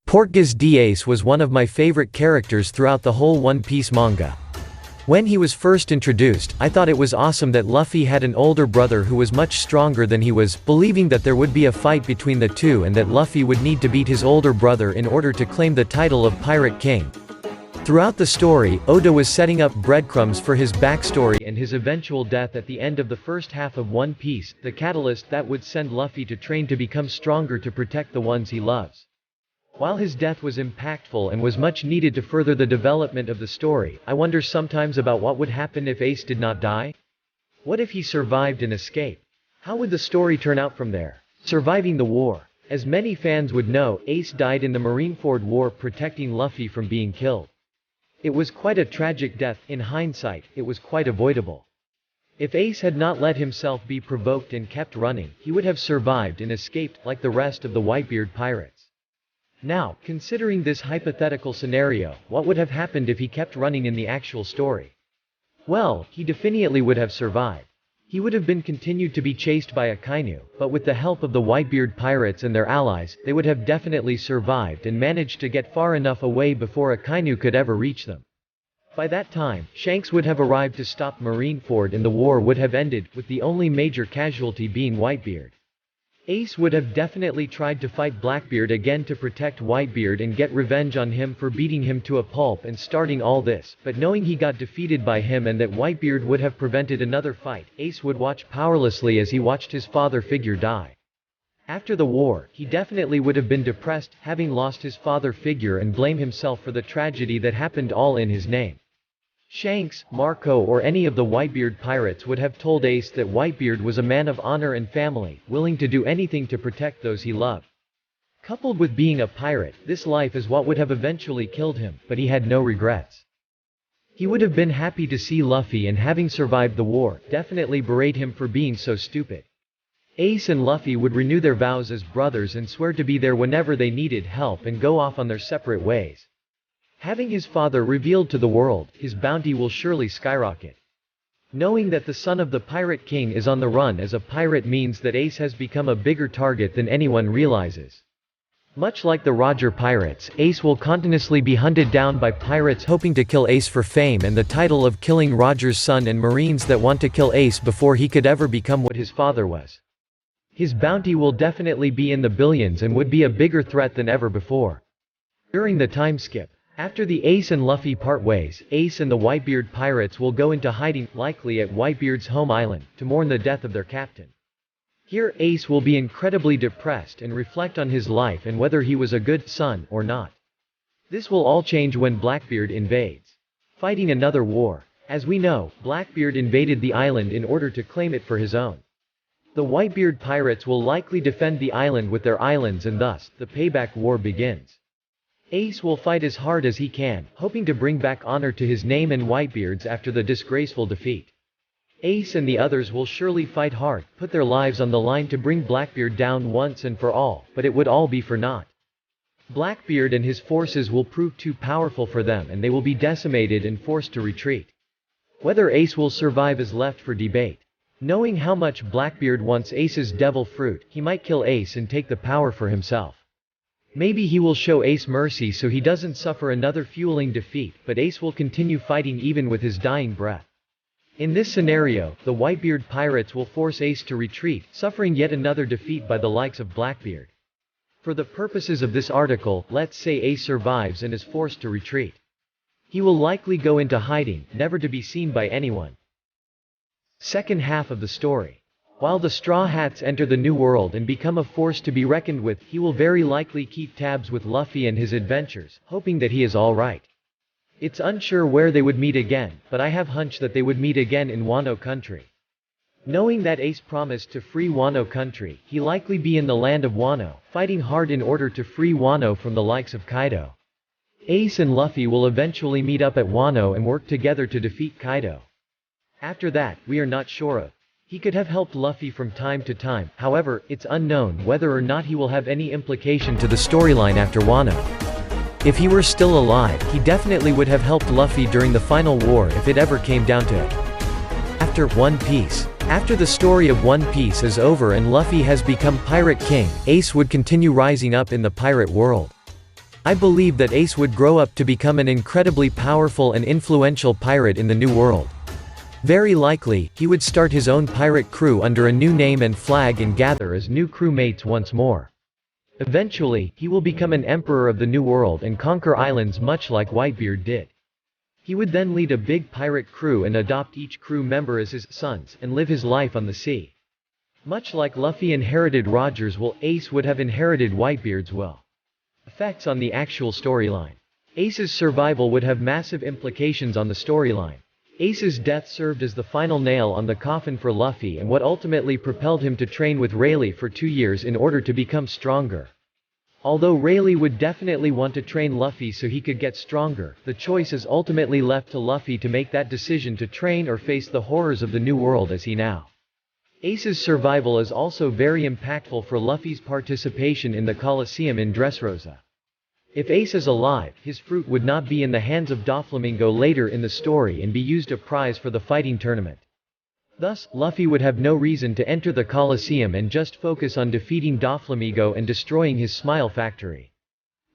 Portgas Ace was one of my favorite characters throughout the whole One Piece manga. When he was first introduced, I thought it was awesome that Luffy had an older brother who was much stronger than he was, believing that there would be a fight between the two and that Luffy would need to beat his older brother in order to claim the title of Pirate King. Throughout the story, Oda was setting up breadcrumbs for his backstory and his eventual death at the end of the first half of One Piece, the catalyst that would send Luffy to train to become stronger to protect the ones he loves. While his death was impactful and was much needed to further the development of the story, I wonder sometimes about what would happen if Ace did not die? What if he survived and escaped? How would the story turn out from there? Surviving the war. As many fans would know, Ace died in the Marineford War protecting Luffy from being killed. It was quite a tragic death. In hindsight, it was quite avoidable. If Ace had not let himself be provoked and kept running, he would have survived and escaped like the rest of the Whitebeard pirates. Now, considering this hypothetical scenario, what would have happened if he kept running in the actual story? Well, he definitely would have survived. He would have been continued to be chased by Akainu, but with the help of the Whitebeard pirates and their allies, they would have definitely survived and managed to get far enough away before Akainu could ever reach them. By that time, Shanks would have arrived to stop Marineford and the war would have ended, with the only major casualty being Whitebeard. Ace would have definitely tried to fight Blackbeard again to protect Whitebeard and get revenge on him for beating him to a pulp and starting all this, but knowing he got defeated by him and that Whitebeard would have prevented another fight, Ace would watch powerlessly as he watched his father figure die. After the war, he definitely would have been depressed, having lost his father figure, and blame himself for the tragedy that happened all in his name. Shanks, Marco or any of the Whitebeard pirates would have told Ace that Whitebeard was a man of honor and family, willing to do anything to protect those he loved. Coupled with being a pirate, this life is what would have eventually killed him, but he had no regrets. He would have been happy to see Luffy and having survived the war, definitely berate him for being so stupid. Ace and Luffy would renew their vows as brothers and swear to be there whenever they needed help and go off on their separate ways. Having his father revealed to the world, his bounty will surely skyrocket. Knowing that the son of the Pirate King is on the run as a pirate means that Ace has become a bigger target than anyone realizes. Much like the Roger pirates, Ace will continuously be hunted down by pirates hoping to kill Ace for fame and the title of killing Roger's son and Marines that want to kill Ace before he could ever become what his father was. His bounty will definitely be in the billions and would be a bigger threat than ever before. During the time skip, after the Ace and Luffy part ways, Ace and the Whitebeard pirates will go into hiding, likely at Whitebeard's home island, to mourn the death of their captain. Here Ace will be incredibly depressed and reflect on his life and whether he was a good son or not. This will all change when Blackbeard invades. Fighting another war. As we know, Blackbeard invaded the island in order to claim it for his own. The Whitebeard pirates will likely defend the island with their islands and thus, the payback war begins. Ace will fight as hard as he can, hoping to bring back honor to his name and Whitebeard's after the disgraceful defeat. Ace and the others will surely fight hard, put their lives on the line to bring Blackbeard down once and for all, but it would all be for naught. Blackbeard and his forces will prove too powerful for them and they will be decimated and forced to retreat. Whether Ace will survive is left for debate. Knowing how much Blackbeard wants Ace's devil fruit, he might kill Ace and take the power for himself. Maybe he will show Ace mercy so he doesn't suffer another fueling defeat, but Ace will continue fighting even with his dying breath. In this scenario, the Whitebeard pirates will force Ace to retreat, suffering yet another defeat by the likes of Blackbeard. For the purposes of this article, let's say Ace survives and is forced to retreat. He will likely go into hiding, never to be seen by anyone. Second half of the story. While the Straw Hats enter the New World and become a force to be reckoned with, he will very likely keep tabs with Luffy and his adventures, hoping that he is alright. It's unsure where they would meet again, but I have hunch that they would meet again in Wano country. Knowing that Ace promised to free Wano country, he likely be in the land of Wano, fighting hard in order to free Wano from the likes of Kaido. Ace and Luffy will eventually meet up at Wano and work together to defeat Kaido. After that, we are not sure of. He could have helped Luffy from time to time, however, it's unknown whether or not he will have any implication to the storyline after Wano. If he were still alive, he definitely would have helped Luffy during the final war if it ever came down to it. After One Piece. After the story of One Piece is over and Luffy has become Pirate King, Ace would continue rising up in the pirate world. I believe that Ace would grow up to become an incredibly powerful and influential pirate in the New World. Very likely, he would start his own pirate crew under a new name and flag and gather as new crewmates once more. Eventually, he will become an emperor of the New World and conquer islands much like Whitebeard did. He would then lead a big pirate crew and adopt each crew member as his sons and live his life on the sea. Much like Luffy inherited Roger's will, Ace would have inherited Whitebeard's will. Effects on the actual storyline. Ace's survival would have massive implications on the storyline. Ace's death served as the final nail on the coffin for Luffy and what ultimately propelled him to train with Rayleigh for 2 years in order to become stronger. Although Rayleigh would definitely want to train Luffy so he could get stronger, the choice is ultimately left to Luffy to make that decision to train or face the horrors of the New World as he now. Ace's survival is also very impactful for Luffy's participation in the Colosseum in Dressrosa. If Ace is alive, his fruit would not be in the hands of Doflamingo later in the story and be used as a prize for the fighting tournament. Thus, Luffy would have no reason to enter the Colosseum and just focus on defeating Doflamingo and destroying his Smile Factory.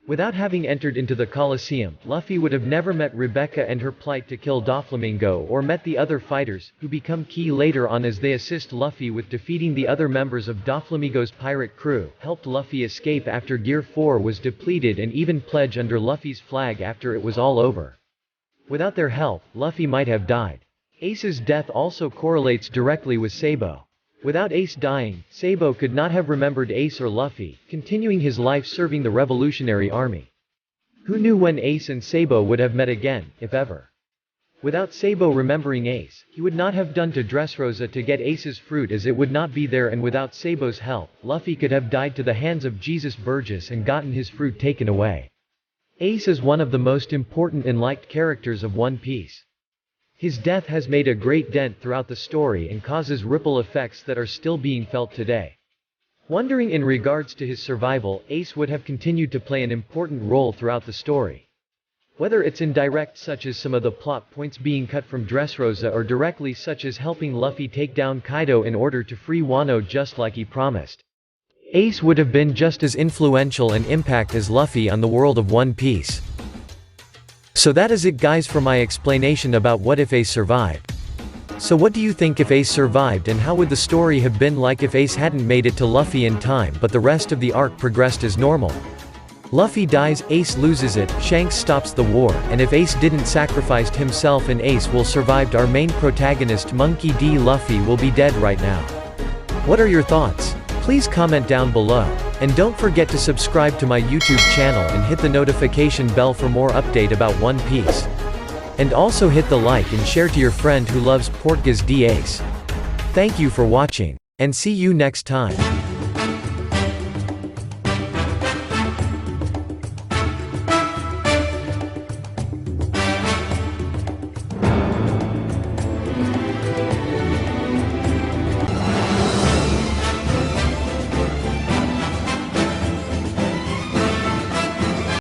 Without having entered into the Colosseum, Luffy would have never met Rebecca and her plight to kill Doflamingo or met the other fighters, who become key later on as they assist Luffy with defeating the other members of Doflamingo's pirate crew, helped Luffy escape after Gear 4 was depleted and even pledge under Luffy's flag after it was all over. Without their help, Luffy might have died. Ace's death also correlates directly with Sabo. Without Ace dying, Sabo could not have remembered Ace or Luffy, continuing his life serving the Revolutionary Army. Who knew when Ace and Sabo would have met again, if ever? Without Sabo remembering Ace, he would not have done to Dressrosa to get Ace's fruit as it would not be there, and without Sabo's help, Luffy could have died to the hands of Jesus Burgess and gotten his fruit taken away. Ace is one of the most important and liked characters of One Piece. His death has made a great dent throughout the story and causes ripple effects that are still being felt today. Wondering in regards to his survival, Ace would have continued to play an important role throughout the story. Whether it's indirect such as some of the plot points being cut from Dressrosa or directly such as helping Luffy take down Kaido in order to free Wano just like he promised. Ace would have been just as influential and impact as Luffy on the world of One Piece. So that is it guys for my explanation about what if Ace survived. So what do you think if Ace survived, and how would the story have been like if Ace hadn't made it to Luffy in time but the rest of the arc progressed as normal? Luffy dies, Ace loses it, Shanks stops the war, and if Ace didn't sacrifice himself and Ace will survived, our main protagonist Monkey D. Luffy will be dead right now. What are your thoughts? Please comment down below. And don't forget to subscribe to my YouTube channel and hit the notification bell for more update about One Piece. And also hit the like and share to your friend who loves Portgas D. Ace. Thank you for watching. And see you next time.